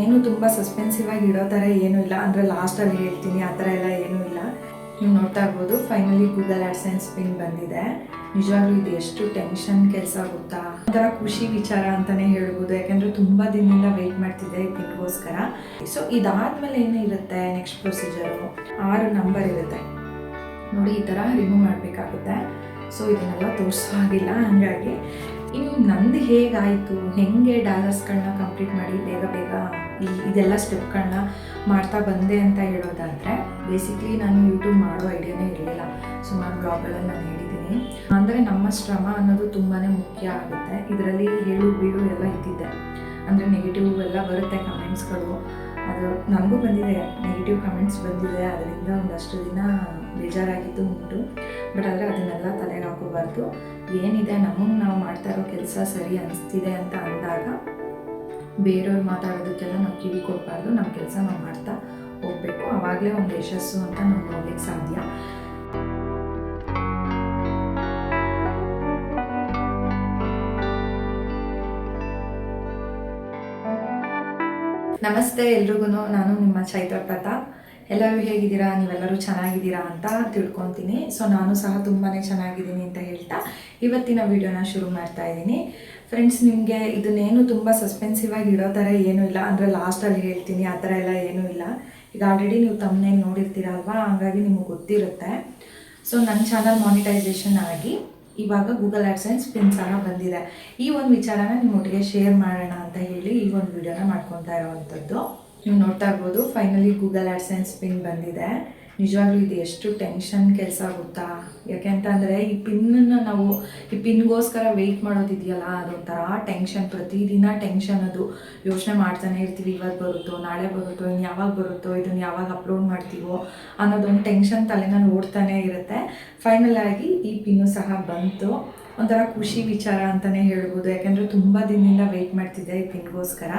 ಏನು ತುಂಬ ಸಸ್ಪೆನ್ಸಿವ್ ಆಗಿ ಇಡೋ ಥರ ಏನೂ ಇಲ್ಲ, ಅಂದರೆ ಲಾಸ್ಟಲ್ಲಿ ಹೇಳ್ತೀನಿ ಆ ಥರ ಎಲ್ಲ ಏನೂ ಇಲ್ಲ. ನೀವು ನೋಡ್ತಾ ಇರ್ಬೋದು, ಫೈನಲಿ ಗೂಗಲ್ ಆಡ್ಸೆನ್ಸ್ ಪಿನ್ ಬಂದಿದೆ. ನಿಜವಾಗ್ಲೂ ಇದು ಎಷ್ಟು ಟೆನ್ಷನ್ ಕೆಲಸ ಗೊತ್ತಾ, ಒಂಥರ ಖುಷಿ ವಿಚಾರ ಅಂತಲೇ ಹೇಳ್ಬೋದು. ಯಾಕೆಂದರೆ ತುಂಬ ದಿನದಿಂದ ವೆಯ್ಟ್ ಮಾಡ್ತಿದ್ದೆ ಈ ಪಿನ್ಗೋಸ್ಕರ. ಸೊ ಇದಾದಮೇಲೆ ಏನು ಇರುತ್ತೆ ನೆಕ್ಸ್ಟ್ ಪ್ರೊಸೀಜರು, 6 ನಂಬರ್ ಇರುತ್ತೆ ನೋಡಿ, ಈ ಥರ ರಿಮೂವ್ ಮಾಡಬೇಕಾಗುತ್ತೆ. ಸೊ ಇದನ್ನೆಲ್ಲ ತೋರಿಸೋ ಆಗಿಲ್ಲ, ಹಾಗಾಗಿ ಇನ್ನು ನಂದು ಹೇಗಾಯಿತು, ಹೇಗೆ ಡಾಲರ್ಸ್ಗಳನ್ನ ಕಂಪ್ಲೀಟ್ ಮಾಡಿ ಬೇಗ ಬೇಗ ಇದೆಲ್ಲ ಸ್ಟೆಪ್ಗಳನ್ನ ಮಾಡ್ತಾ ಬಂದೆ ಅಂತ ಹೇಳೋದಾದರೆ, ಬೇಸಿಕ್ಲಿ ನಾನು ಯೂಟ್ಯೂಬ್ ಮಾಡೋ ಐಡಿಯಾನೇ ಇರಲಿಲ್ಲ. ಸುಮಾರು ಬ್ಲಾಗ್ಗಳಲ್ಲಿ ನಾನು ಹೇಳಿದ್ದೀನಿ. ಅಂದರೆ ನಮ್ಮ ಶ್ರಮ ಅನ್ನೋದು ತುಂಬಾ ಮುಖ್ಯ ಆಗುತ್ತೆ. ಇದರಲ್ಲಿ ಹೇಳು ಬೀಳು ಎಲ್ಲ ಇದ್ದಿದ್ದೆ, ಅಂದರೆ ನೆಗೆಟಿವ್ ಎಲ್ಲ ಬರುತ್ತೆ ಕಮೆಂಟ್ಸ್ಗಳು. ಅದು ನನಗೂ ಬಂದಿದೆ, ನೆಗೆಟಿವ್ ಕಮೆಂಟ್ಸ್ ಬಂದಿದೆ. ಅದರಿಂದ ಒಂದಷ್ಟು ದಿನ ಬೇಜಾರಾಗಿದ್ದು ಉಂಟು. ಬಟ್ ಆದರೆ ಅದನ್ನೆಲ್ಲ ತಲೆಗೆ ಹಾಕೋಬಾರ್ದು. ಏನಿದೆ ನಮಗೆ ನಾವು ಮಾಡ್ತಾ ಇರೋ ಕೆಲಸ ಸರಿ ಅನಿಸ್ತಿದೆ ಅಂತ ಅಂದಾಗ ಬೇರೆಯವ್ರು ಮಾತಾಡೋದಕ್ಕೆಲ್ಲ ನಾವು ಕಿವಿ ಕೊಡಬಾರ್ದು. ನಮ್ಮ ಕೆಲಸ ನಾವು ಮಾಡ್ತಾ ಹೋಗಬೇಕು. ಆವಾಗಲೇ ಒಂದು ಯಶಸ್ಸು ಅಂತ ನಾವು ನೋಡ್ಲಿಕ್ಕೆ ಸಾಧ್ಯ. ನಮಸ್ತೆ ಎಲ್ರಿಗೂ, ನಾನು ನಿಮ್ಮ ಚೈತ್ರ ಪ್ರತಾಪ್. ಎಲ್ಲರೂ ಹೇಗಿದ್ದೀರಾ? ನೀವೆಲ್ಲರೂ ಚೆನ್ನಾಗಿದ್ದೀರಾ ಅಂತ ತಿಳ್ಕೊತೀನಿ. ಸೊ ನಾನು ಸಹ ತುಂಬಾ ಚೆನ್ನಾಗಿದ್ದೀನಿ ಅಂತ ಹೇಳ್ತಾ ಇವತ್ತಿನ ವಿಡಿಯೋನ ಶುರು ಮಾಡ್ತಾ ಇದ್ದೀನಿ. ಫ್ರೆಂಡ್ಸ್, ನಿಮಗೆ ಇದನ್ನೇನು ತುಂಬ ಸಸ್ಪೆನ್ಸಿವ್ ಆಗಿ ಇಡೋ ಥರ ಏನೂ ಇಲ್ಲ, ಅಂದರೆ ಲಾಸ್ಟಲ್ಲಿ ಹೇಳ್ತೀನಿ ಆ ಥರ ಎಲ್ಲ ಏನೂ ಇಲ್ಲ. ಈಗ ಆಲ್ರೆಡಿ ನೀವು ತಮ್ಮನೇಲಿ ನೋಡಿರ್ತೀರಲ್ವಾ, ಹಾಗಾಗಿ ನಿಮಗೆ ಗೊತ್ತಿರುತ್ತೆ. ಸೊ ನನ್ನ ಚಾನಲ್ ಮಾನಿಟೈಸೇಷನ್ ಆಗಿ ಇವಾಗ ಗೂಗಲ್ ಆಡ್ಸೆನ್ಸ್ ಪಿನ್ ಸಹ ಬಂದಿದೆ. ಈ ಒಂದು ವಿಚಾರನ ನಿಮ್ಮೊಟ್ಟಿಗೆ ಶೇರ್ ಮಾಡೋಣ ಅಂತ ಹೇಳಿ ಈ ಒಂದು ವಿಡಿಯೋನ ಮಾಡ್ಕೊತಾ ಇರೋವಂಥದ್ದು. ನೀವು ನೋಡ್ತಾ ಇರ್ಬೋದು, ಫೈನಲಿ ಗೂಗಲ್ ಆಡ್ಸೆನ್ಸ್ ಪಿನ್ ಬಂದಿದೆ. ನಿಜವಾಗ್ಲೂ ಇದು ಎಷ್ಟು ಟೆನ್ಷನ್ ಕೆಲಸ ಗೊತ್ತಾ. ಯಾಕೆಂತಂದರೆ ಈ ಪಿನ್ನನ್ನು ನಾವು ಈ ಪಿನ್ಗೋಸ್ಕರ ವೆಯ್ಟ್ ಮಾಡೋದಿದೆಯಲ್ಲ, ಅದೊಂಥರ ಟೆನ್ಷನ್. ಪ್ರತಿದಿನ ಟೆನ್ಷನ್, ಅದು ಯೋಚನೆ ಮಾಡ್ತಾನೆ ಇರ್ತೀವಿ. ಇವತ್ತು ಬರುತ್ತೋ, ನಾಳೆ ಬರುತ್ತೋ, ಇನ್ನು ಯಾವಾಗ ಬರುತ್ತೋ, ಇದನ್ನು ಯಾವಾಗ ಅಪ್ಲೋಡ್ ಮಾಡ್ತೀವೋ ಅನ್ನೋದೊಂದು ಟೆನ್ಷನ್ ತಲೆನಲ್ಲಿ ಓಡ್ತಾನೆ ಇರುತ್ತೆ. ಫೈನಲ್ ಆಗಿ ಈ ಪಿನ್ನು ಸಹ ಬಂತು. ಒಂಥರ ಖುಷಿ ವಿಚಾರ ಅಂತಲೇ ಹೇಳ್ಬೋದು. ಯಾಕೆಂದರೆ ತುಂಬ ದಿನದಿಂದ ವೆಯ್ಟ್ ಮಾಡ್ತಿದ್ದೆ ಈ ಪಿನ್ಗೋಸ್ಕರ.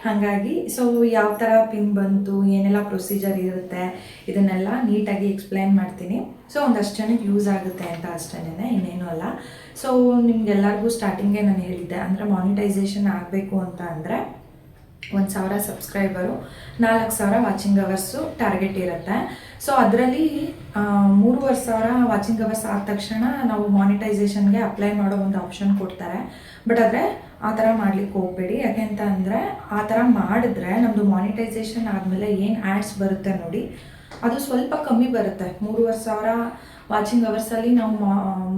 ಹಾಗಾಗಿ ಸೊ ಯಾವ ಥರ ಪಿನ್ ಬಂತು, ಏನೆಲ್ಲ ಪ್ರೊಸೀಜರ್ ಇರುತ್ತೆ, ಇದನ್ನೆಲ್ಲ ನೀಟಾಗಿ ಎಕ್ಸ್ಪ್ಲೈನ್ ಮಾಡ್ತೀನಿ. ಸೊ ಒಂದಷ್ಟು ಜನಕ್ಕೆ ಯೂಸ್ ಆಗುತ್ತೆ ಅಂತ ಅಷ್ಟೇ, ಇನ್ನೇನು ಅಲ್ಲ. ಸೊ ನಿಮ್ಗೆಲ್ಲರಿಗೂ ಸ್ಟಾರ್ಟಿಂಗೇ ನಾನು ಹೇಳಿದ್ದೆ, ಅಂದರೆ ಮಾನಿಟೈಸೇಷನ್ ಆಗಬೇಕು ಅಂತ ಅಂದರೆ 1,000 ಸಬ್ಸ್ಕ್ರೈಬರು, 4,000 ವಾಚಿಂಗ್ ಅವರ್ಸು ಟಾರ್ಗೆಟ್ ಇರುತ್ತೆ. ಸೊ ಅದರಲ್ಲಿ 3,500 ವಾಚಿಂಗ್ ಅವರ್ಸ್ ಆದ ತಕ್ಷಣ ನಾವು ಮಾನಿಟೈಸೇಷನ್ಗೆ ಅಪ್ಲೈ ಮಾಡೋ ಒಂದು ಆಪ್ಷನ್ ಕೊಡ್ತಾರೆ. ಬಟ್ ಆದರೆ ಆ ಥರ ಮಾಡ್ಲಿಕ್ಕೆ ಹೋಗಬೇಡಿ. ಯಾಕೆಂತ ಅಂದರೆ ಆ ಥರ ಮಾಡಿದ್ರೆ ನಮ್ಮದು ಮಾನಿಟೈಸೇಷನ್ ಆದಮೇಲೆ ಏನು ಆ್ಯಡ್ಸ್ ಬರುತ್ತೆ ನೋಡಿ, ಅದು ಸ್ವಲ್ಪ ಕಮ್ಮಿ ಬರುತ್ತೆ. 3,500 ವಾಚಿಂಗ್ ಅವರ್ಸಲ್ಲಿ ನಾವು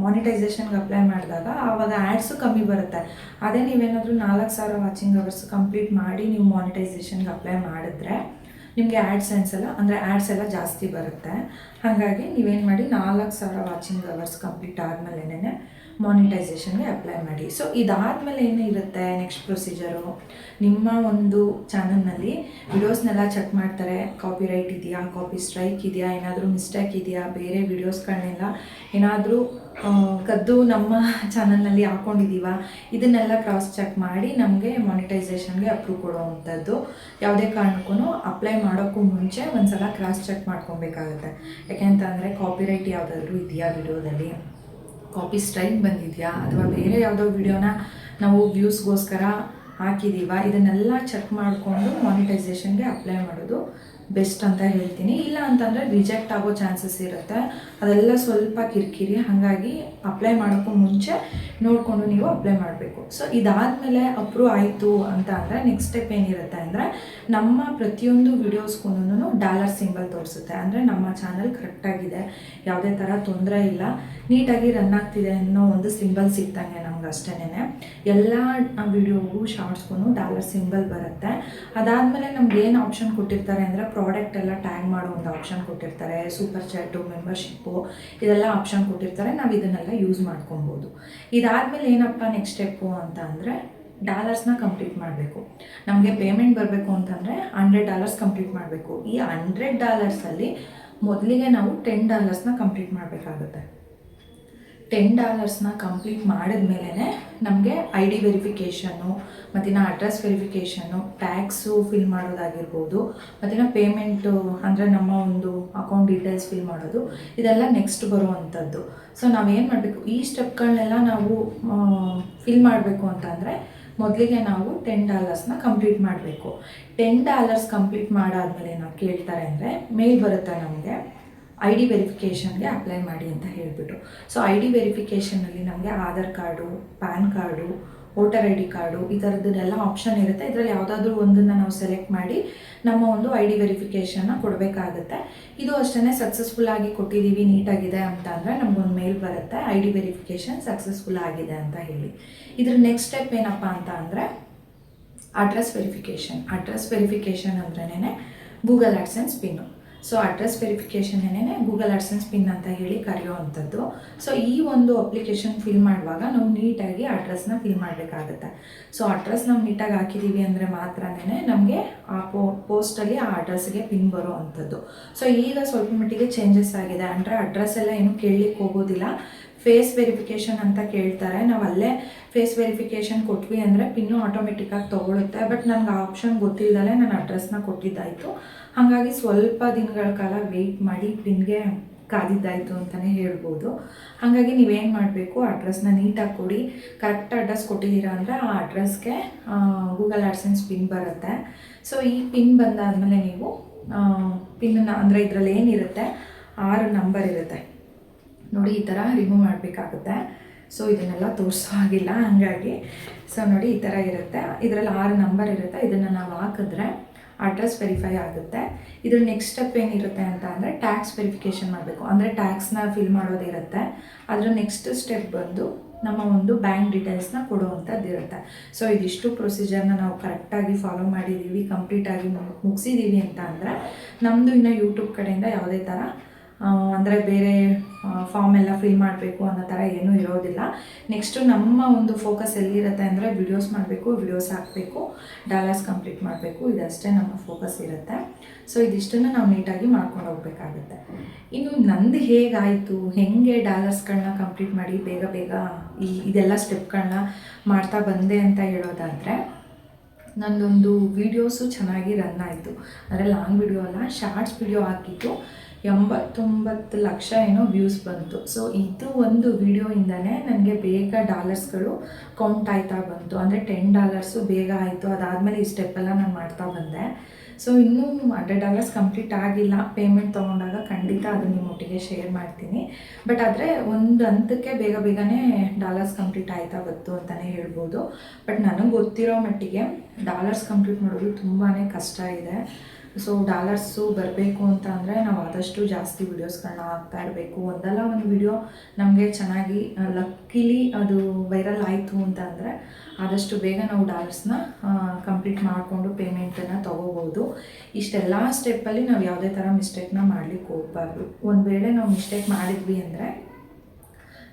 ಮಾನಿಟೈಸೇಷನ್ಗೆ ಅಪ್ಲೈ ಮಾಡಿದಾಗ ಆವಾಗ ಆ್ಯಡ್ಸು ಕಮ್ಮಿ ಬರುತ್ತೆ. ಅದೇ ನೀವೇನಾದರೂ 4,000 ವಾಚಿಂಗ್ ಅವರ್ಸ್ ಕಂಪ್ಲೀಟ್ ಮಾಡಿ ನೀವು ಮಾನಿಟೈಸೇಷನ್ಗೆ ಅಪ್ಲೈ ಮಾಡಿದ್ರೆ ನಿಮಗೆ ಆ್ಯಡ್ಸೆನ್ಸ್ ಎಲ್ಲ, ಅಂದರೆ ಆ್ಯಡ್ಸ್ ಎಲ್ಲ ಜಾಸ್ತಿ ಬರುತ್ತೆ. ಹಾಗಾಗಿ ನೀವೇನು ಮಾಡಿ 4,000 ವಾಚಿಂಗ್ ಅವರ್ಸ್ ಕಂಪ್ಲೀಟ್ ಆದಮೇಲೆ ಮಾನಿಟೈಸೇಷನ್ಗೆ ಅಪ್ಲೈ ಮಾಡಿ. ಸೊ ಇದಾದಮೇಲೆ ಏನು ಇರುತ್ತೆ ನೆಕ್ಸ್ಟ್ ಪ್ರೊಸೀಜರು, ನಿಮ್ಮ ಒಂದು ಚಾನಲ್ನಲ್ಲಿ ವಿಡಿಯೋಸ್ನೆಲ್ಲ ಚೆಕ್ ಮಾಡ್ತಾರೆ. ಕಾಪಿ ರೈಟ್ ಇದೆಯಾ, ಕಾಪಿ ಸ್ಟ್ರೈಕ್ ಇದೆಯಾ, ಏನಾದರೂ ಮಿಸ್ಟೇಕ್ ಇದೆಯಾ, ಬೇರೆ ವಿಡಿಯೋಸ್ಗಳನ್ನೆಲ್ಲ ಏನಾದರೂ ಕದ್ದು ನಮ್ಮ ಚಾನಲ್ನಲ್ಲಿ ಹಾಕ್ಕೊಂಡಿದ್ದೀವ, ಇದನ್ನೆಲ್ಲ ಕ್ರಾಸ್ ಚೆಕ್ ಮಾಡಿ ನಮಗೆ ಮಾನಿಟೈಸೇಷನ್ಗೆ ಅಪ್ರೂವ್ ಕೊಡುವಂಥದ್ದು. ಯಾವುದೇ ಕಾರಣಕ್ಕೂ ಅಪ್ಲೈ ಮಾಡೋಕ್ಕೂ ಮುಂಚೆ ಒಂದು ಸಲ ಕ್ರಾಸ್ ಚೆಕ್ ಮಾಡ್ಕೊಬೇಕಾಗುತ್ತೆ. ಯಾಕೆಂತಂದರೆ ಕಾಪಿ ರೈಟ್ ಯಾವುದಾದ್ರೂ ಇದೆಯಾ ವಿಡಿಯೋದಲ್ಲಿ, ಕಾಪಿ ಸ್ಟ್ರೈಕ್ ಬಂದಿದೆಯಾ, ಅಥವಾ ಬೇರೆ ಯಾವುದೋ ವಿಡಿಯೋನ ನಾವು ವ್ಯೂಸ್ಗೋಸ್ಕರ ಹಾಕಿದ್ದೀವ, ಇದನ್ನೆಲ್ಲ ಚೆಕ್ ಮಾಡಿಕೊಂಡು ಮಾನಿಟೈಸೇಷನ್ಗೆ ಅಪ್ಲೈ ಮಾಡೋದು ಬೆಸ್ಟ್ ಅಂತ ಹೇಳ್ತೀನಿ. ಇಲ್ಲ ಅಂತಂದರೆ ರಿಜೆಕ್ಟ್ ಆಗೋ ಚಾನ್ಸಸ್ ಇರುತ್ತೆ. ಅದೆಲ್ಲ ಸ್ವಲ್ಪ ಕಿರಿಕಿರಿ. ಹಾಗಾಗಿ ಅಪ್ಲೈ ಮಾಡೋಕ್ಕೂ ಮುಂಚೆ ನೋಡಿಕೊಂಡು ನೀವು ಅಪ್ಲೈ ಮಾಡಬೇಕು. ಸೊ ಇದಾದಮೇಲೆ ಅಪ್ರೂವ್ ಆಯಿತು ಅಂತ ಅಂದರೆ ನೆಕ್ಸ್ಟ್ ಸ್ಟೆಪ್ ಏನಿರುತ್ತೆ ಅಂದರೆ, ನಮ್ಮ ಪ್ರತಿಯೊಂದು ವಿಡಿಯೋಸ್ಗೂ ಡಾಲರ್ ಸಿಂಬಲ್ ತೋರಿಸುತ್ತೆ. ಅಂದರೆ ನಮ್ಮ ಚಾನಲ್ ಕರೆಕ್ಟಾಗಿದೆ, ಯಾವುದೇ ಥರ ತೊಂದರೆ ಇಲ್ಲ, ನೀಟಾಗಿ ರನ್ ಆಗ್ತಿದೆ ಅನ್ನೋ ಒಂದು ಸಿಂಬಲ್ ಸಿಗ್ತಂಗೆ ನಮ್ಗೆ ಅಷ್ಟೇ. ಎಲ್ಲ ವಿಡಿಯೋಗೂ ಶಾರ್ಟ್ಸ್ಗೂ ಡಾಲರ್ ಸಿಂಬಲ್ ಬರುತ್ತೆ. ಅದಾದಮೇಲೆ ನಮ್ಗೆ ಏನು ಆಪ್ಷನ್ ಕೊಟ್ಟಿರ್ತಾರೆ ಅಂದರೆ, ಪ್ರಾಡಕ್ಟ್ ಎಲ್ಲ ಟ್ಯಾಗ್ ಮಾಡೋ ಒಂದು ಆಪ್ಷನ್ ಕೊಟ್ಟಿರ್ತಾರೆ, ಸೂಪರ್ ಚಾಟು, ಮೆಂಬರ್ಶಿಪ್ಪು, ಇದೆಲ್ಲ ಆಪ್ಷನ್ ಕೊಟ್ಟಿರ್ತಾರೆ. ನಾವು ಇದನ್ನೆಲ್ಲ ಯೂಸ್ ಮಾಡ್ಕೊಬೋದು. ಇದಾದಮೇಲೆ ಏನಪ್ಪ ನೆಕ್ಸ್ಟ್ ಸ್ಟೆಪ್ಪು ಅಂತ ಅಂದರೆ, ಡಾಲರ್ಸ್ನ ಕಂಪ್ಲೀಟ್ ಮಾಡಬೇಕು. ನಮಗೆ ಪೇಮೆಂಟ್ ಬರಬೇಕು ಅಂತಂದರೆ $100 ಕಂಪ್ಲೀಟ್ ಮಾಡಬೇಕು. ಈ $100 ಮೊದಲಿಗೆ ನಾವು $10 ಕಂಪ್ಲೀಟ್ ಮಾಡಬೇಕಾಗುತ್ತೆ. $10 ಕಂಪ್ಲೀಟ್ ಮಾಡಿದ್ಮೇಲೆ ನಮಗೆ ID ವೆರಿಫಿಕೇಷನ್ನು, ಮತ್ತಿನ ಅಡ್ರೆಸ್ ವೆರಿಫಿಕೇಷನ್ನು, ಟ್ಯಾಕ್ಸು ಫಿಲ್ ಮಾಡೋದಾಗಿರ್ಬೋದು, ಮತ್ತಿನ ಪೇಮೆಂಟು ಅಂದರೆ ನಮ್ಮ ಒಂದು ಅಕೌಂಟ್ ಡೀಟೇಲ್ಸ್ ಫಿಲ್ ಮಾಡೋದು, ಇದೆಲ್ಲ ನೆಕ್ಸ್ಟ್ ಬರುವಂಥದ್ದು. ಸೊ ನಾವೇನು ಮಾಡಬೇಕು, ಈ ಸ್ಟೆಪ್ಗಳನ್ನೆಲ್ಲ ನಾವು ಫಿಲ್ ಮಾಡಬೇಕು ಅಂತ ಅಂದರೆ ಮೊದಲಿಗೆ ನಾವು $10 ಕಂಪ್ಲೀಟ್ ಮಾಡಬೇಕು. $10 ಕಂಪ್ಲೀಟ್ ಮಾಡಾದ್ಮೇಲೆ ನಾವು ಕೇಳ್ತಾರೆ ಅಂದರೆ ಮೇಲ್ ಬರುತ್ತೆ ನಮಗೆ ID ವೆರಿಫಿಕೇಷನ್ಗೆ ಅಪ್ಲೈ ಮಾಡಿ ಅಂತ ಹೇಳಿಬಿಟ್ಟು. ಸೊ ID ವೆರಿಫಿಕೇಷನಲ್ಲಿ ನಮಗೆ Aadhaar card, PAN card, voter ID card ಈ ಥರದ್ದನ್ನೆಲ್ಲ ಆಪ್ಷನ್ ಇರುತ್ತೆ. ಇದರಲ್ಲಿ ಯಾವುದಾದ್ರೂ ಒಂದನ್ನು ನಾವು ಸೆಲೆಕ್ಟ್ ಮಾಡಿ ನಮ್ಮ ಒಂದು ID ವೆರಿಫಿಕೇಷನ್ನ ಕೊಡಬೇಕಾಗುತ್ತೆ. ಇದು ಅಷ್ಟೇ ಸಕ್ಸಸ್ಫುಲ್ ಆಗಿ ಕೊಟ್ಟಿದ್ದೀವಿ, ನೀಟಾಗಿದೆ ಅಂತ ಅಂದರೆ ನಮಗೊಂದು ಮೇಲ್ ಬರುತ್ತೆ ID ವೆರಿಫಿಕೇಷನ್ ಸಕ್ಸಸ್ಫುಲ್ ಆಗಿದೆ ಅಂತ ಹೇಳಿ. ಇದ್ರ ನೆಕ್ಸ್ಟ್ ಸ್ಟೆಪ್ ಏನಪ್ಪ ಅಂತ ಅಂದರೆ ಅಡ್ರೆಸ್ ವೆರಿಫಿಕೇಷನ್ ಅಂದ್ರೇ Google AdSense pin. So address ವೆರಿಫಿಕೇಷನ್ನೇ ಗೂಗಲ್ ಆಡ್ಸೆನ್ಸ್ ಪಿನ್ ಅಂತ ಹೇಳಿ ಕರೆಯುವಂಥದ್ದು. ಸೊ ಈ ಒಂದು ಅಪ್ಲಿಕೇಶನ್ ಫಿಲ್ ಮಾಡುವಾಗ ನಾವು ನೀಟಾಗಿ ಅಡ್ರೆಸ್ನ ಫಿಲ್ ಮಾಡಬೇಕಾಗುತ್ತೆ. ಸೊ ಅಡ್ರೆಸ್ ನಾವು ನೀಟಾಗಿ ಹಾಕಿದ್ದೀವಿ ಅಂದರೆ ಮಾತ್ರನೇ ನಮಗೆ ಆ ಪೋಸ್ಟಲ್ಲಿ ಆ ಅಡ್ರೆಸ್ಗೆ ಪಿನ್ ಬರೋ ಅಂಥದ್ದು. ಸೊ ಈಗ ಸ್ವಲ್ಪ ಮಟ್ಟಿಗೆ ಚೇಂಜಸ್ ಆಗಿದೆ. ಅಂದರೆ ಅಡ್ರೆಸ್ ಎಲ್ಲ ಏನು ಕೇಳಲಿಕ್ಕೆ ಹೋಗೋದಿಲ್ಲ, ಫೇಸ್ ವೆರಿಫಿಕೇಷನ್ ಅಂತ ಕೇಳ್ತಾರೆ. ನಾವು ಅಲ್ಲೇ ಫೇಸ್ ವೆರಿಫಿಕೇಷನ್ ಕೊಟ್ವಿ ಅಂದರೆ ಪಿನ್ನು ಆಟೋಮೆಟಿಕ್ಕಾಗಿ ತೊಗೊಳುತ್ತೆ. ಬಟ್ ನನಗೆ ಆ ಆಪ್ಷನ್ ಗೊತ್ತಿಲ್ಲದಲೇ ನಾನು ಅಡ್ರೆಸ್ನ ಕೊಟ್ಟಿದ್ದಾಯಿತು. ಹಾಗಾಗಿ ಸ್ವಲ್ಪ ದಿನಗಳ ಕಾಲ ವೆಯ್ಟ್ ಮಾಡಿ ಪಿನ್ಗೆ ಕಾದಿದ್ದಾಯಿತು ಅಂತಲೇ ಹೇಳ್ಬೋದು. ಹಾಗಾಗಿ ನೀವೇನು ಮಾಡಬೇಕು, ಅಡ್ರೆಸ್ನ ನೀಟಾಗಿ ಕೊಡಿ. ಕರೆಕ್ಟ್ ಅಡ್ರೆಸ್ ಕೊಟ್ಟಿದ್ದೀರಾ ಅಂದರೆ ಆ ಅಡ್ರೆಸ್ಗೆ ಗೂಗಲ್ ಆಡ್ಸೆನ್ಸ್ ಪಿನ್ ಬರುತ್ತೆ. ಸೊ ಈ ಪಿನ್ ಬಂದಾದಮೇಲೆ ನೀವು ಪಿನ್ನ ಅಂದರೆ ಇದರಲ್ಲಿ ಏನಿರುತ್ತೆ 6 ನಂಬರ್ ಇರುತ್ತೆ ನೋಡಿ, ಈ ಥರ ರಿಮೂವ್ ಮಾಡಬೇಕಾಗುತ್ತೆ. ಸೊ ಇದನ್ನೆಲ್ಲ ತೋರಿಸೋ ಆಗಿಲ್ಲ, ಹಾಗಾಗಿ ಸೊ ನೋಡಿ ಈ ಥರ ಇರುತ್ತೆ. ಇದರಲ್ಲಿ 6 ನಂಬರ್ ಇರುತ್ತೆ. ಇದನ್ನು ನಾವು ಹಾಕಿದ್ರೆ ಅಡ್ರೆಸ್ ವೆರಿಫೈ ಆಗುತ್ತೆ. ಇದ್ರ ನೆಕ್ಸ್ಟ್ ಸ್ಟೆಪ್ ಏನಿರುತ್ತೆ ಅಂತ ಅಂದರೆ ಟ್ಯಾಕ್ಸ್ ವೆರಿಫಿಕೇಷನ್ ಮಾಡಬೇಕು. ಅಂದರೆ ಟ್ಯಾಕ್ಸ್ನ ಫಿಲ್ ಮಾಡೋದಿರುತ್ತೆ. ಅದರ ನೆಕ್ಸ್ಟ್ ಸ್ಟೆಪ್ ಬಂದು ನಮ್ಮ ಒಂದು ಬ್ಯಾಂಕ್ ಡೀಟೇಲ್ಸ್ನ ಕೊಡುವಂಥದ್ದು ಇರುತ್ತೆ. ಸೊ ಇದಿಷ್ಟು ಪ್ರೊಸೀಜರ್ನ ನಾವು ಕರೆಕ್ಟಾಗಿ ಫಾಲೋ ಮಾಡಿದ್ದೀವಿ, ಕಂಪ್ಲೀಟಾಗಿ ಮುಗಿಸಿದ್ದೀವಿ ಅಂತ ಅಂದರೆ ನಮ್ಮದು ಇನ್ನು ಯೂಟ್ಯೂಬ್ ಕಡೆಯಿಂದ ಯಾವುದೇ ಥರ ಅಂದರೆ ಬೇರೆ ಫಾರ್ಮ್ ಎಲ್ಲ ಫಿಲ್ ಮಾಡಬೇಕು ಅನ್ನೋ ಥರ ಏನೂ ಇರೋದಿಲ್ಲ. ನೆಕ್ಸ್ಟು ನಮ್ಮ ಒಂದು ಫೋಕಸ್ ಎಲ್ಲಿರುತ್ತೆ ಅಂದರೆ ವಿಡಿಯೋಸ್ ಮಾಡಬೇಕು, ವಿಡಿಯೋಸ್ ಹಾಕಬೇಕು, ಡಾಲರ್ಸ್ ಕಂಪ್ಲೀಟ್ ಮಾಡಬೇಕು, ಇದಷ್ಟೇ ನಮ್ಮ ಫೋಕಸ್ ಇರುತ್ತೆ. ಸೊ ಇದಿಷ್ಟನ್ನು ನಾವು ನೀಟಾಗಿ ಮಾಡ್ಕೊಂಡು ಹೋಗಬೇಕಾಗುತ್ತೆ. ಇನ್ನು ನಂದು ಹೇಗಾಯಿತು, ಹೇಗೆ ಡಾಲರ್ಸ್ಗಳನ್ನ ಕಂಪ್ಲೀಟ್ ಮಾಡಿ ಬೇಗ ಇದೆಲ್ಲ ಸ್ಟೆಪ್ಗಳನ್ನ ಮಾಡ್ತಾ ಬಂದೆ ಅಂತ ಹೇಳೋದಾದರೆ, ನನ್ನದೊಂದು ವೀಡಿಯೋಸು ಚೆನ್ನಾಗಿ ರನ್ ಆಯಿತು. ಅಂದರೆ ಲಾಂಗ್ ವಿಡಿಯೋ ಅಲ್ಲ, ಶಾರ್ಟ್ಸ್ ವಿಡಿಯೋ ಹಾಕಿತ್ತು. 89 ಲಕ್ಷ ಏನೋ ವ್ಯೂಸ್ ಬಂತು. ಸೊ ಇದು ಒಂದು ವಿಡಿಯೋಯಿಂದನೇ ನನಗೆ ಬೇಗ ಡಾಲರ್ಸ್ಗಳು ಕೌಂಟ್ ಆಯ್ತಾ ಬಂತು. ಅಂದರೆ $10 ಬೇಗ ಆಯಿತು. ಅದಾದಮೇಲೆ ಈ ಸ್ಟೆಪ್ಪೆಲ್ಲ ನಾನು ಮಾಡ್ತಾ ಬಂದೆ. ಸೊ ಇನ್ನೂ $100 ಕಂಪ್ಲೀಟ್ ಆಗಿಲ್ಲ. ಪೇಮೆಂಟ್ ತೊಗೊಂಡಾಗ ಖಂಡಿತ ಅದು ನಿಮ್ಮೊಟ್ಟಿಗೆ ಶೇರ್ ಮಾಡ್ತೀನಿ. ಬಟ್ ಆದರೆ ಒಂದು ಹಂತಕ್ಕೆ ಬೇಗನೆ ಡಾಲರ್ಸ್ ಕಂಪ್ಲೀಟ್ ಆಯ್ತಾ ಬಂತು ಅಂತಲೇ ಹೇಳ್ಬೋದು. ಬಟ್ ನನಗೆ ಗೊತ್ತಿರೋ ಮಟ್ಟಿಗೆ ಡಾಲರ್ಸ್ ಕಂಪ್ಲೀಟ್ ಮಾಡೋದು ತುಂಬಾ ಕಷ್ಟ ಇದೆ. ಸೊ ಡಾಲರ್ಸು ಬರಬೇಕು ಅಂತ ಅಂದರೆ ನಾವು ಆದಷ್ಟು ಜಾಸ್ತಿ ವೀಡಿಯೋಸ್ಗಳನ್ನ ಹಾಕ್ತಾ ಇರಬೇಕು. ಒಂದಲ್ಲ ಒಂದು ವಿಡಿಯೋ ನಮಗೆ ಚೆನ್ನಾಗಿ ಲಕ್ಕಿಲಿ ಅದು ವೈರಲ್ ಆಯಿತು ಅಂತ ಅಂದರೆ ಆದಷ್ಟು ಬೇಗ ನಾವು ಡಾಲರ್ಸ್ನ ಕಂಪ್ಲೀಟ್ ಮಾಡಿಕೊಂಡು ಪೇಮೆಂಟನ್ನು ತೊಗೋಬೋದು. ಇಷ್ಟೆಲ್ಲ ಸ್ಟೆಪ್ಪಲ್ಲಿ ನಾವು ಯಾವುದೇ ಥರ ಮಿಸ್ಟೇಕ್ನ ಮಾಡಲಿಕ್ಕೆ ಹೋಗಬಾರ್ದು. ಒಂದು ವೇಳೆ ನಾವು ಮಿಸ್ಟೇಕ್ ಮಾಡಿದ್ವಿ ಅಂದರೆ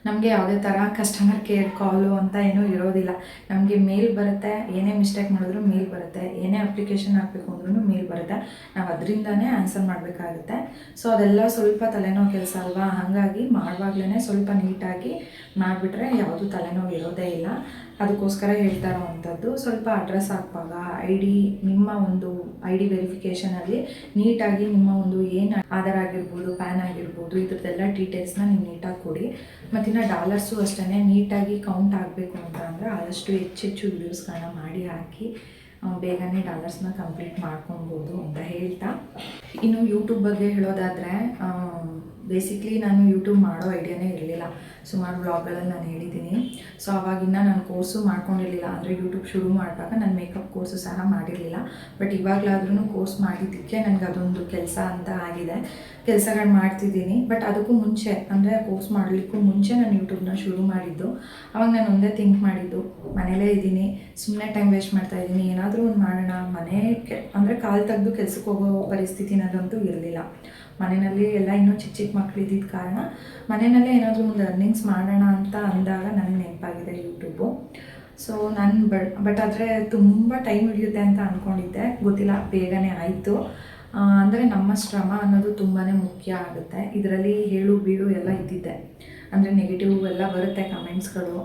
ನಮಗೆ ಯಾವುದೇ ಥರ ಕಸ್ಟಮರ್ ಕೇರ್ ಕಾಲು ಅಂತ ಏನೂ ಇರೋದಿಲ್ಲ. ನಮಗೆ ಮೇಲ್ ಬರುತ್ತೆ, ಏನೇ ಮಿಸ್ಟೇಕ್ ಮಾಡಿದ್ರು ಮೇಲ್ ಬರುತ್ತೆ, ಏನೇ ಅಪ್ಲಿಕೇಶನ್ ಹಾಕಬೇಕು ಅಂದ್ರೂ ಮೇಲ್ ಬರುತ್ತೆ. ನಾವು ಅದರಿಂದನೇ ಆನ್ಸರ್ ಮಾಡಬೇಕಾಗುತ್ತೆ. ಸೊ ಅದೆಲ್ಲ ಸ್ವಲ್ಪ ತಲೆನೋವು ಕೆಲಸ ಅಲ್ವಾ, ಹಾಗಾಗಿ ಮಾಡುವಾಗಲೇ ಸ್ವಲ್ಪ ನೀಟಾಗಿ ಮಾಡಿಬಿಟ್ರೆ ಯಾವುದೂ ತಲೆನೋವು ಇರೋದೇ ಇಲ್ಲ. ಅದಕ್ಕೋಸ್ಕರ ಹೇಳ್ತಾ ಇರೋವಂಥದ್ದು. ಸ್ವಲ್ಪ ಅಡ್ರೆಸ್ ಹಾಕುವಾಗ ನಿಮ್ಮ ಒಂದು ID ವೆರಿಫಿಕೇಷನಲ್ಲಿ ನೀಟಾಗಿ ನಿಮ್ಮ ಒಂದು ಏನು ಆಧಾರ್ ಆಗಿರ್ಬೋದು, ಪ್ಯಾನ್ ಆಗಿರ್ಬೋದು, ಇದ್ರದ್ದೆಲ್ಲ ಡೀಟೇಲ್ಸ್ನ ನೀವು ನೀಟಾಗಿ ಕೊಡಿ. ಮತ್ತು ಇನ್ನು ಡಾಲರ್ಸು ಅಷ್ಟೇ ನೀಟಾಗಿ ಕೌಂಟ್ ಆಗಬೇಕು ಅಂತ ಅಂದರೆ ಆದಷ್ಟು ಹೆಚ್ಚೆಚ್ಚು ವೀಡಿಯೋಸ್ಗಳನ್ನ ಮಾಡಿ ಹಾಕಿ ಬೇಗನೆ ಡಾಲರ್ಸ್ನ ಕಂಪ್ಲೀಟ್ ಮಾಡ್ಕೊಳ್ಬೋದು ಅಂತ ಹೇಳ್ತಾ, ಇನ್ನು ಯೂಟ್ಯೂಬ್ ಬಗ್ಗೆ ಹೇಳೋದಾದರೆ ಬೇಸಿಕ್ಲಿ ನಾನು ಯೂಟ್ಯೂಬ್ ಮಾಡೋ ಐಡಿಯಾನೇ ಇರಲಿಲ್ಲ. ಸುಮಾರು ವ್ಲಾಗ್ಗಳಲ್ಲಿ ನಾನು ಹೇಳಿದ್ದೀನಿ. ಸೊ ಆವಾಗಿನ್ನ ನಾನು ಕೋರ್ಸು ಮಾಡ್ಕೊಂಡಿರಲಿಲ್ಲ. ಅಂದರೆ ಯೂಟ್ಯೂಬ್ ಶುರು ಮಾಡುವಾಗ ನಾನು ಮೇಕಪ್ ಕೋರ್ಸು ಸಹ ಮಾಡಿರಲಿಲ್ಲ. ಬಟ್ ಇವಾಗಲಾದ್ರೂ ಕೋರ್ಸ್ ಮಾಡಿದ್ದಕ್ಕೆ ನನಗೆ ಅದೊಂದು ಕೆಲಸ ಅಂತ ಆಗಿದೆ. ಕೆಲಸಗಳು ಮಾಡ್ತಿದ್ದೀನಿ. ಬಟ್ ಅದಕ್ಕೂ ಮುಂಚೆ ಅಂದರೆ ಕೋರ್ಸ್ ಮಾಡಲಿಕ್ಕೂ ಮುಂಚೆ ನಾನು ಯೂಟ್ಯೂಬ್ನ ಶುರು ಮಾಡಿದ್ದು. ಆವಾಗ ನಾನು ಒಂದೇ ಥಿಂಕ್ ಮಾಡಿದ್ದು, ಮನೇಲೇ ಇದ್ದೀನಿ, ಸುಮ್ಮನೆ ಟೈಮ್ ವೇಸ್ಟ್ ಮಾಡ್ತಾಯಿದ್ದೀನಿ, ಏನಾದರೂ ಒಂದು ಮಾಡೋಣ. ಅಂದರೆ ಕಾಲು ತೆಗೆದು ಕೆಲ್ಸಕ್ಕೆ ಹೋಗೋ ಪರಿಸ್ಥಿತಿ ನನ್ನದಂತೂ ಇರಲಿಲ್ಲ. ಮನೆಯಲ್ಲಿ ಎಲ್ಲ ಇನ್ನೂ ಚಿಕ್ಕ ಮಕ್ಕಳು ಇದ್ದಿದ್ದ ಕಾರಣ ಮನೆಯಲ್ಲೇ ಏನಾದರೂ ಒಂದು ಅರ್ನಿಂಗ್ಸ್ ಮಾಡೋಣ ಅಂತ ಅಂದಾಗ ನನಗೆ ನೆನಪಾಗಿದೆ ಯೂಟ್ಯೂಬು. ಸೊ ನಾನು ಬಟ್ ಆದರೆ ತುಂಬ ಟೈಮ್ ಹಿಡಿಯುತ್ತೆ ಅಂತ ಅಂದ್ಕೊಂಡಿದ್ದೆ, ಗೊತ್ತಿಲ್ಲ, ಬೇಗನೆ ಆಯಿತು. ಅಂದರೆ ನಮ್ಮ ಶ್ರಮ ಅನ್ನೋದು ತುಂಬಾ ಮುಖ್ಯ ಆಗುತ್ತೆ. ಇದರಲ್ಲಿ ಹೇಳು ಬೀಳು ಎಲ್ಲ ಇದ್ದಿದ್ದೆ. ಅಂದರೆ ನೆಗೆಟಿವ್ ಎಲ್ಲ ಬರುತ್ತೆ ಕಮೆಂಟ್ಸ್ಗಳು.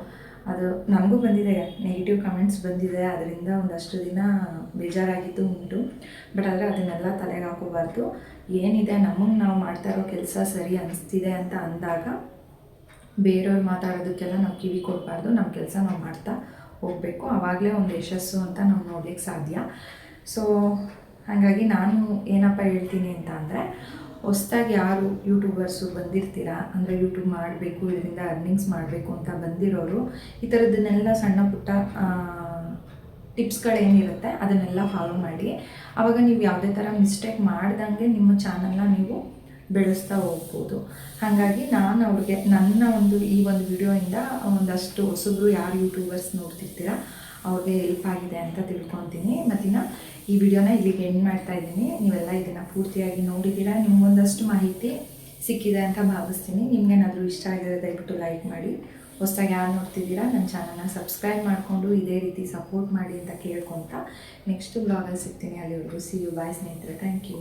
ಅದು ನನಗೂ ಬಂದಿದೆ, ನೆಗೆಟಿವ್ ಕಮೆಂಟ್ಸ್ ಬಂದಿದೆ. ಅದರಿಂದ ಒಂದಷ್ಟು ದಿನ ಬೇಜಾರಾಗಿದ್ದು ಉಂಟು. ಬಟ್ ಆದರೆ ಅದನ್ನೆಲ್ಲ ತಲೆಗೆ ಹಾಕೋಬಾರ್ದು. ಏನಿದೆ ನಮಗೆ ನಾವು ಮಾಡ್ತಾ ಇರೋ ಕೆಲಸ ಸರಿ ಅನಿಸ್ತಿದೆ ಅಂತ ಅಂದಾಗ ಬೇರೆಯವ್ರು ಮಾತಾಡೋದಕ್ಕೆಲ್ಲ ನಾವು ಕಿವಿ ಕೊಡಬಾರ್ದು. ನಮ್ಮ ಕೆಲಸ ನಾವು ಮಾಡ್ತಾ ಹೋಗಬೇಕು. ಆವಾಗಲೇ ಒಂದು ಯಶಸ್ಸು ಅಂತ ನಾವು ನೋಡ್ಲಿಕ್ಕೆ ಸಾಧ್ಯ. ಸೊ ಹಾಗಾಗಿ ನಾನು ಏನಪ್ಪ ಹೇಳ್ತೀನಿ ಅಂತ ಅಂದರೆ, ಹೊಸ್ದಾಗಿ ಯಾರು ಯೂಟ್ಯೂಬರ್ಸು ಬಂದಿರ್ತೀರಾ, ಅಂದರೆ ಯೂಟ್ಯೂಬ್ ಮಾಡಬೇಕು, ಇದರಿಂದ ಅರ್ನಿಂಗ್ಸ್ ಮಾಡಬೇಕು ಅಂತ ಬಂದಿರೋರು ಈ ಥರದ್ದನ್ನೆಲ್ಲ ಸಣ್ಣ ಪುಟ್ಟ ಟಿಪ್ಸ್ಗಳೇನಿರುತ್ತೆ ಅದನ್ನೆಲ್ಲ ಫಾಲೋ ಮಾಡಿ. ಆವಾಗ ನೀವು ಯಾವುದೇ ಥರ ಮಿಸ್ಟೇಕ್ ಮಾಡ್ದಂಗೆ ನಿಮ್ಮ ಚಾನಲ್ನ ನೀವು ಬೆಳೆಸ್ತಾ ಹೋಗ್ಬೋದು. ಹಾಗಾಗಿ ನಾನು ಅವ್ರಿಗೆ ನನ್ನ ಈ ಒಂದು ವಿಡಿಯೋಯಿಂದ ಒಂದಷ್ಟು ಹೊಸಬ್ರು ಯಾರು ಯೂಟ್ಯೂಬರ್ಸ್ ನೋಡ್ತಿರ್ತೀರ ಅವ್ರಿಗೆ ಹೆಲ್ಪ್ ಆಗಿದೆ ಅಂತ ತಿಳ್ಕೊತೀನಿ. ಮತ್ತಿನ್ನು ಈ ವಿಡಿಯೋನ ಇಲ್ಲಿಗೆ ಎಂಡ್ ಮಾಡ್ತಾ ಇದ್ದೀನಿ. ನೀವೆಲ್ಲ ಇದನ್ನು ಪೂರ್ತಿಯಾಗಿ ನೋಡಿದ್ದೀರಾ, ನಿಮ್ಗೊಂದಷ್ಟು ಮಾಹಿತಿ ಸಿಕ್ಕಿದೆ ಅಂತ ಭಾವಿಸ್ತೀನಿ. ನಿಮ್ಗೇನಾದರೂ ಇಷ್ಟ ಆಗಿದ್ರೆ ದಯವಿಟ್ಟು ಲೈಕ್ ಮಾಡಿ. ಹೊಸದಾಗಿ ಯಾರು ನೋಡ್ತಿದ್ದೀರಾ ನನ್ನ ಚಾನಲ್ನ ಸಬ್ಸ್ಕ್ರೈಬ್ ಮಾಡಿಕೊಂಡು ಇದೇ ರೀತಿ ಸಪೋರ್ಟ್ ಮಾಡಿ ಅಂತ ಕೇಳ್ಕೊತ ನೆಕ್ಸ್ಟ್ ಬ್ಲಾಗಲ್ಲಿ ಸಿಗ್ತೀನಿ. ಅಲ್ಲಿವರೆಗೂ ಸಿ ಯು, ಬಾಯ್ ಸ್ನೇಹಿತರೆ. Thank you.